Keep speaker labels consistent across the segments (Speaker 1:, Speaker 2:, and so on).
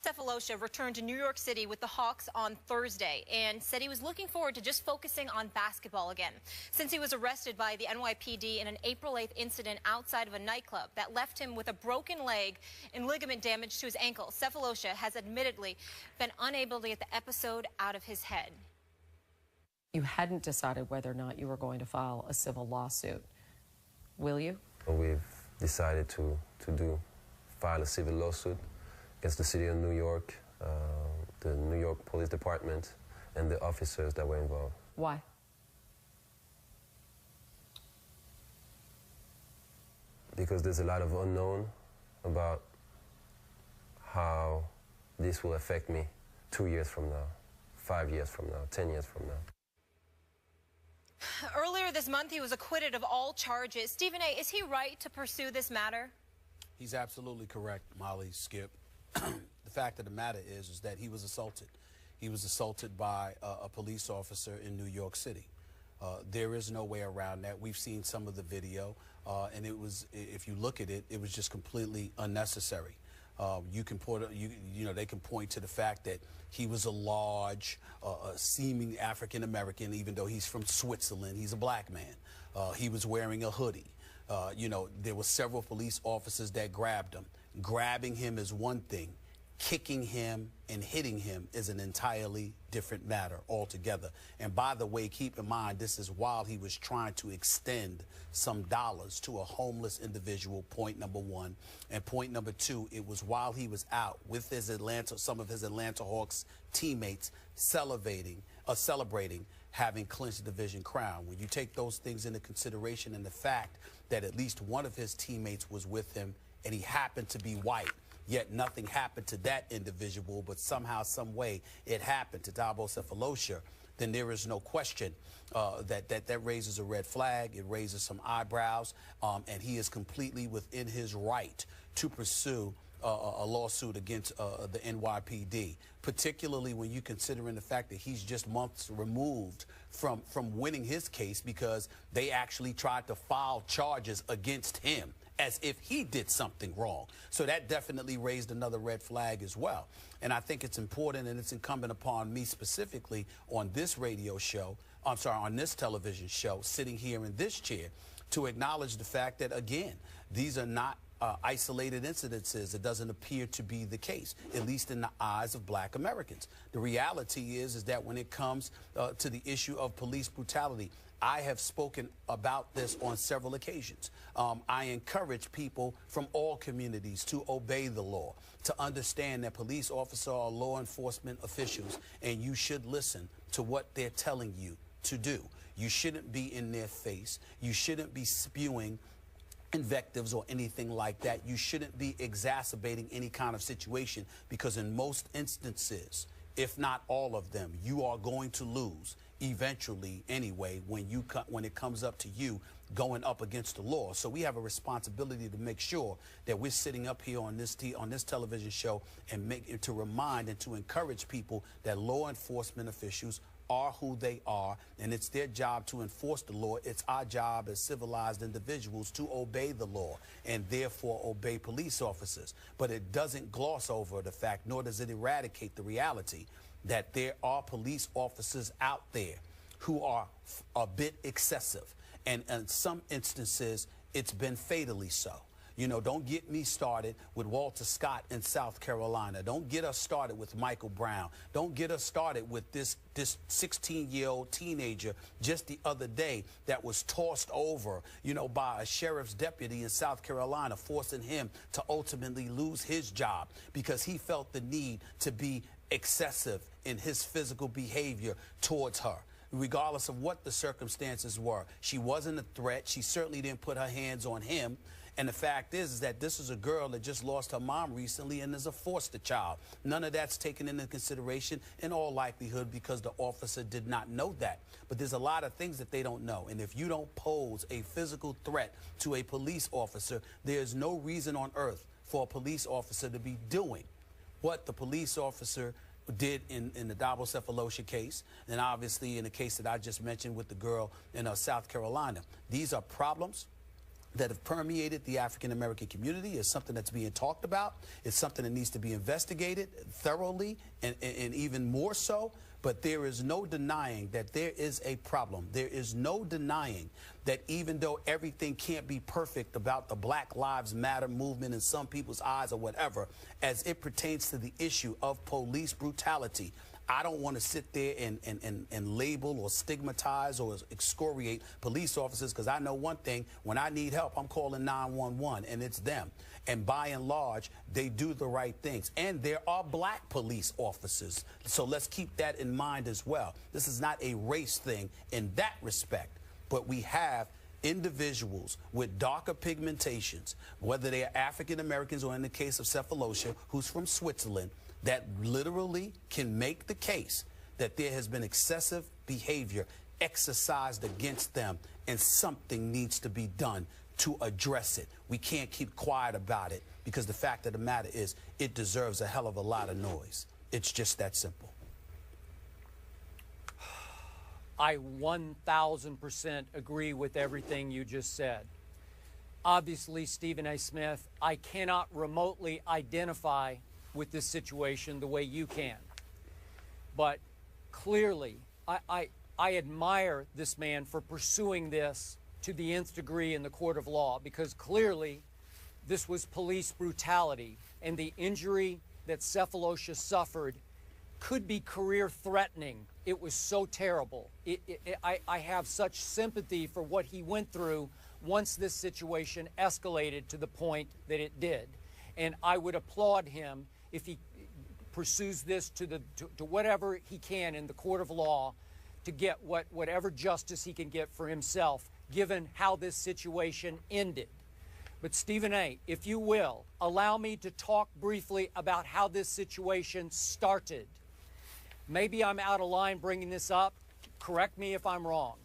Speaker 1: Sefolosha returned to New York City with the Hawks on Thursday and said he was looking forward to just focusing on basketball again. Since he was arrested by the NYPD in an April 8th incident outside of a nightclub that left him with a broken leg and ligament damage to his ankle, Sefolosha has admittedly been unable to get the episode out of his head.
Speaker 2: You hadn't decided whether or not you were going to file a civil lawsuit. Will you?
Speaker 3: We've decided to file a civil lawsuit against the city of New York, the New York Police Department, and the officers that were involved.
Speaker 2: Why?
Speaker 3: Because there's a lot of unknown about how this will affect me 2 years from now, 5 years from now, 10 years from now.
Speaker 1: Earlier this month, he was acquitted of all charges. Stephen A., is he right to pursue this matter?
Speaker 4: He's absolutely correct, Molly, Skip. The fact of the matter is that he was assaulted. He was assaulted by a police officer in New York City. There is no way around that. We've seen some of the video, and it was, if you look at it, it was just completely unnecessary. You can point, they can point to the fact that he was a large, seeming African American, even though he's from Switzerland. He's a black man. He was wearing a hoodie. There were several police officers that grabbed him. Grabbing him is one thing. Kicking him and hitting him is an entirely different matter altogether. And by the way, keep in mind, this is while he was trying to extend some dollars to a homeless individual, point number one. And point number two, it was while he was out with his some of his Atlanta Hawks teammates celebrating having clinched the division crown. When you take those things into consideration and the fact that at least one of his teammates was with him and he happened to be white, yet nothing happened to that individual, but somehow, some way, it happened to Thabo Sefolosha, then there is no question that raises a red flag. It raises some eyebrows, and he is completely within his right to pursue a lawsuit against the NYPD, particularly when you consider in the fact that he's just months removed from winning his case because they actually tried to file charges against him as if he did something wrong. So that definitely raised another red flag as well. And I think it's important, and it's incumbent upon me specifically on this radio show, on this television show, sitting here in this chair, to acknowledge the fact that, again, these are not isolated incidences. It doesn't appear to be the case, at least in the eyes of black Americans. The reality is that when it comes to the issue of police brutality, I have spoken about this on several occasions. I encourage people from all communities to obey the law, to understand that police officers are law enforcement officials, and you should listen to what they're telling you to do. You shouldn't be in their face. You shouldn't be spewing invectives or anything like that. You shouldn't be exacerbating any kind of situation, because in most instances, if not all of them, you are going to lose eventually anyway when it comes up to you going up against the law. So we have a responsibility to make sure that we're sitting up here on this television show and to remind and to encourage people that law enforcement officials are who they are, and it's their job to enforce the law. It's our job as civilized individuals to obey the law and therefore obey police officers. But it doesn't gloss over the fact, nor does it eradicate the reality that there are police officers out there who are a bit excessive, and in some instances it's been fatally so. You know, don't get me started with Walter Scott in South Carolina. Don't get us started with Michael Brown. Don't get us started with this 16-year-old teenager just the other day that was tossed over, by a sheriff's deputy in South Carolina, forcing him to ultimately lose his job because he felt the need to be excessive in his physical behavior towards her. Regardless of what the circumstances were, she wasn't a threat. She certainly didn't put her hands on him. And the fact is that this is a girl that just lost her mom recently and is a foster child. None of that's taken into consideration in all likelihood because the officer did not know that. But there's a lot of things that they don't know. And if you don't pose a physical threat to a police officer, there's no reason on earth for a police officer to be doing what the police officer did in the Thabo Sefolosha case, and obviously in the case that I just mentioned with the girl in South Carolina. These are problems that have permeated the African-American community. Is something that's being talked about. It's something that needs to be investigated thoroughly and even more so. But there is no denying that there is a problem. There is no denying that even though everything can't be perfect about the Black Lives Matter movement in some people's eyes or whatever, as it pertains to the issue of police brutality, I don't want to sit there and label or stigmatize or excoriate police officers, because I know one thing: when I need help, I'm calling 911, and it's them. And by and large, they do the right things. And there are black police officers, so let's keep that in mind as well. This is not a race thing in that respect, but we have individuals with darker pigmentations, whether they are African Americans or, in the case of Sefolosha, who's from Switzerland, that literally can make the case that there has been excessive behavior exercised against them, and something needs to be done to address it. We can't keep quiet about it, because the fact of the matter is it deserves a hell of a lot of noise. It's just that simple.
Speaker 5: I 1,000% agree with everything you just said. Obviously, Stephen A. Smith, I cannot remotely identify with this situation the way you can. But clearly, I admire this man for pursuing this to the nth degree in the court of law, because clearly this was police brutality, and the injury that Sefolosha suffered could be career-threatening. It was so terrible. I have such sympathy for what he went through once this situation escalated to the point that it did. And I would applaud him if he pursues this to whatever he can in the court of law to get whatever justice he can get for himself, given how this situation ended. But Stephen A., if you will, allow me to talk briefly about how this situation started. Maybe I'm out of line bringing this up. Correct me if I'm wrong.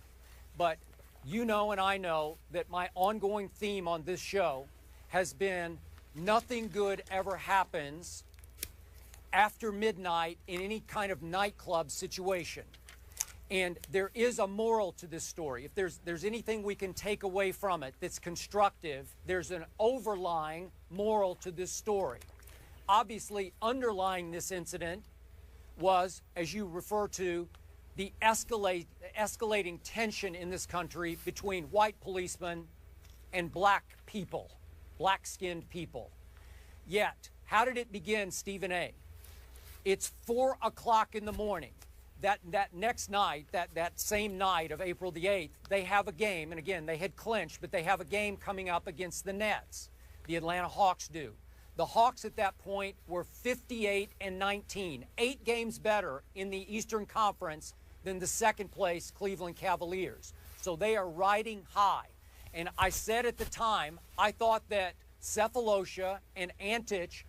Speaker 5: But you know and I know that my ongoing theme on this show has been nothing good ever happens after midnight in any kind of nightclub situation. And there is a moral to this story. If there's anything we can take away from it that's constructive, there's an overlying moral to this story. Obviously, underlying this incident was, as you refer to, the escalating tension in this country between white policemen and black people, black-skinned people. Yet, how did it begin, Stephen A.? It's 4 o'clock in the morning. That next night, that same night of April the 8th, they have a game, and again, they had clinched, but they have a game coming up against the Nets. The Atlanta Hawks do. The Hawks at that point were 58-19, 8 games better in the Eastern Conference than the second place Cleveland Cavaliers. So they are riding high. And I said at the time, I thought that Sefolosha and Antich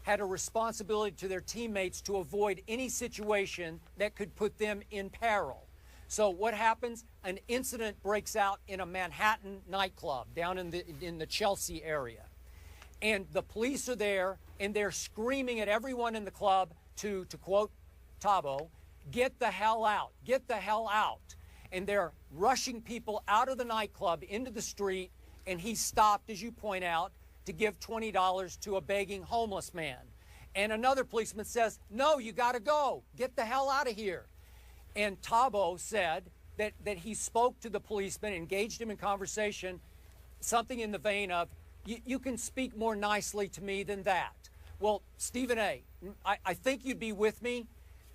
Speaker 5: had a responsibility to their teammates to avoid any situation that could put them in peril. So what happens? An incident breaks out in a Manhattan nightclub down in the Chelsea area. And the police are there, and they're screaming at everyone in the club to quote Thabo, "Get the hell out, get the hell out." And they're rushing people out of the nightclub into the street, and he stopped, as you point out, to give $20 to a begging homeless man. And another policeman says, "No, you got to go. Get the hell out of here." And Thabo said that he spoke to the policeman, engaged him in conversation, something in the vein of, you can speak more nicely to me than that. Well, Stephen A., I think you'd be with me.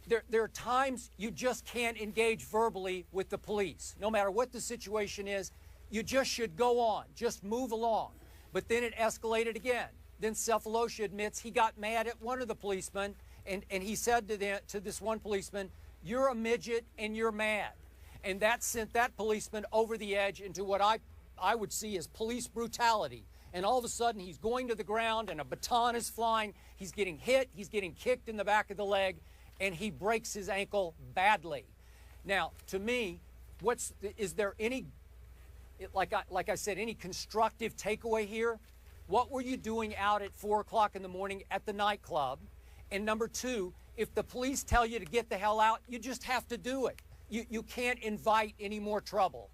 Speaker 5: There are times you just can't engage verbally with the police. No matter what the situation is, you just should go on, just move along. But then it escalated again. Then Sefolosha admits he got mad at one of the policemen, and he said to this one policeman, "You're a midget and you're mad." And that sent that policeman over the edge into what I would see as police brutality. And all of a sudden, he's going to the ground, and a baton is flying. He's getting hit. He's getting kicked in the back of the leg, and he breaks his ankle badly. Now, to me, is there any, like I said, any constructive takeaway here? What were you doing out at 4 o'clock in the morning at the nightclub? And number two, if the police tell you to get the hell out, you just have to do it. You can't invite any more trouble.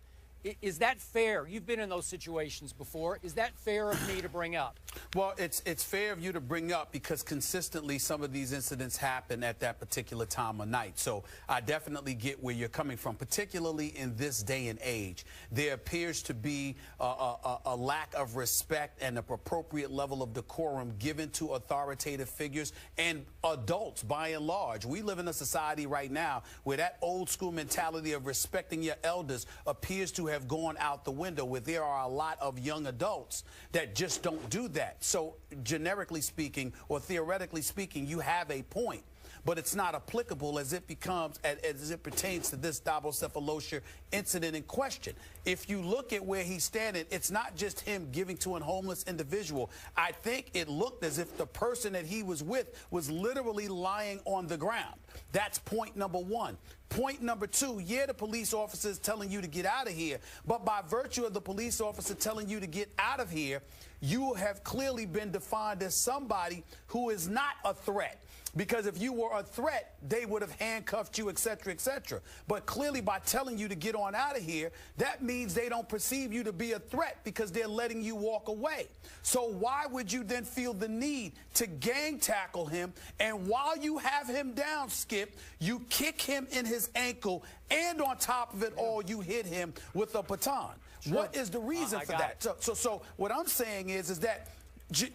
Speaker 5: Is that fair? You've been in those situations before. Is that fair of me to bring up?
Speaker 4: Well, it's fair of you to bring up because consistently some of these incidents happen at that particular time of night. So I definitely get where you're coming from, particularly in this day and age. There appears to be a lack of respect and an appropriate level of decorum given to authoritative figures and adults by and large. We live in a society right now where that old school mentality of respecting your elders appears to have gone out the window, where there are a lot of young adults that just don't do that. So generically speaking, or theoretically speaking, you have a point, but it's not applicable as it pertains to this Thabo Sefolosha incident in question. If you look at where he's standing, it's not just him giving to a homeless individual. I think it looked as if the person that he was with was literally lying on the ground. That's point number one. Point number two, yeah, the police officer is telling you to get out of here, but by virtue of the police officer telling you to get out of here, you have clearly been defined as somebody who is not a threat. Because if you were a threat, they would have handcuffed you, et cetera, et cetera. But clearly by telling you to get on out of here, that means they don't perceive you to be a threat because they're letting you walk away. So why would you then feel the need to gang tackle him? And while you have him down, Skip, you kick him in his ankle, and on top of it all, you hit him with a baton. Sure. What is the reason for that? So what I'm saying is that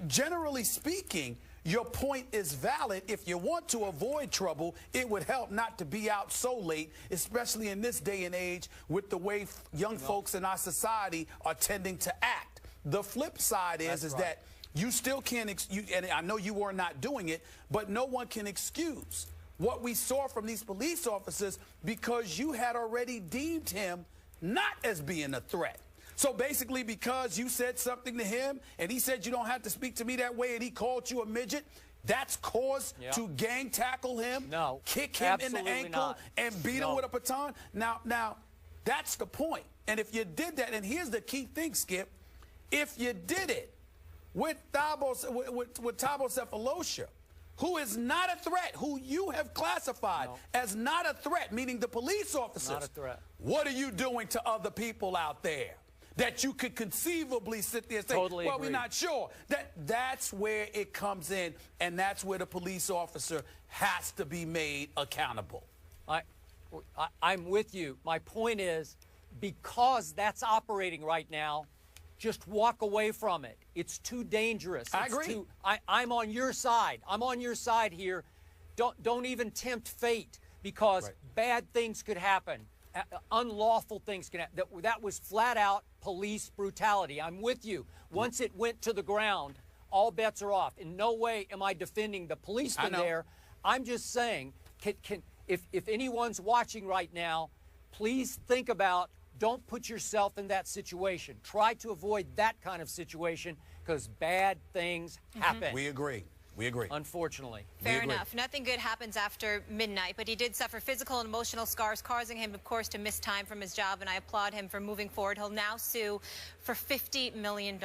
Speaker 4: generally speaking, your point is valid. If you want to avoid trouble, it would help not to be out so late, especially in this day and age with the way young folks in our society are tending to act. The flip side is that you still can't, and I know you are not doing it, but no one can excuse what we saw from these police officers because you had already deemed him not as being a threat. So basically, because you said something to him and he said you don't have to speak to me that way and he called you a midget, that's cause to gang tackle him, kick him in the ankle, and beat him with a baton? Now, that's the point. And if you did that, and here's the key thing, Skip, if you did it with Thabo Sefolosha, who is not a threat, who you have classified as not a threat, meaning the police officers,
Speaker 5: not a threat.
Speaker 4: What are you doing to other people out there that you could conceivably sit there and say,
Speaker 5: totally
Speaker 4: well,
Speaker 5: agree.
Speaker 4: we're not sure? That's where it comes in, and that's where the police officer has to be made accountable.
Speaker 5: I'm with you. My point is, because that's operating right now, just walk away from it. It's too dangerous.
Speaker 4: I agree.
Speaker 5: I'm on your side. I'm on your side here. Don't even tempt fate, because bad things could happen. Unlawful things can happen. That was flat out police brutality. I'm with you. Once it went to the ground, all bets are off. In no way am I defending the policeman there. I'm just saying, if anyone's watching right now, please think about, don't put yourself in that situation. Try to avoid that kind of situation, because bad things happen.
Speaker 4: We agree. We agree.
Speaker 5: Unfortunately.
Speaker 1: Fair enough. Nothing good happens after midnight, but he did suffer physical and emotional scars, causing him, of course, to miss time from his job, and I applaud him for moving forward. He'll now sue for $50 million.